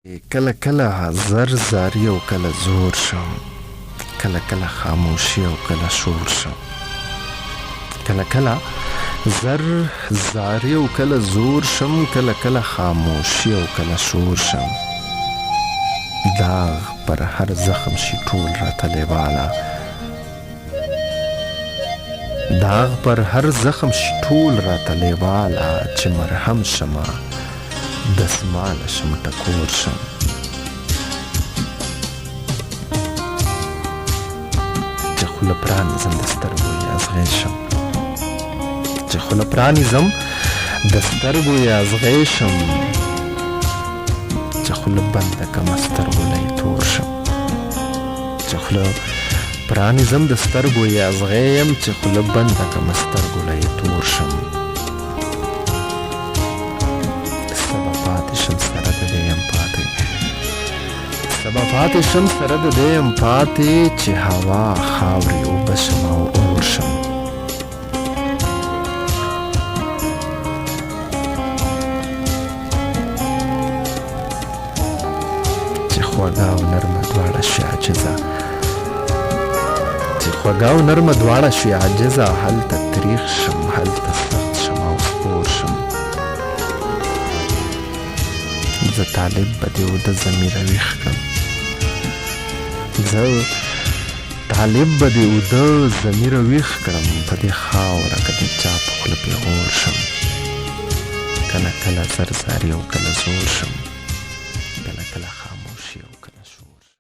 کله کله زر زاری او کله زور شم، کله کله خاموشی او کله شور شم. کله کله زر زاری او کله زور شم، کله کله خاموشی او کله شور شم. داغ پر هر زخم شي ټول راته لیواله، داغ پر هر زخم شي ټول راته لیواله، چې مرهم شمه دسماله شم ټکور شم. چې خوله پرانیزم د سترګو یې ازغی شم، چې خوله پرانیزم د سترګو یې ازغی شم، چې خوله بنده کمه سترګو له یې تور شم. چې خوله پرانیزم د سترګو یې ازغی یم، چې خوله بنده کمه سترګو له یې تور شم. سبا پاتې شم سره د دې یم پاتې، چې هوا خاورې اوبه شم او اور شم. چې خوږه او نرمه دواړه شي عاجزه، چې خوږه او نرمه دواړه شي عاجزه، هلته تریخ شم هلته سخت شم او سپور شم. زه طالب به دې و د ضمیره ویښ کړم، زه طالب به دې و د ضمیره ویښ کړم، په دې خاوره که د چا په خوله پیغور شم. کله کله زر زاري او کله زور شم.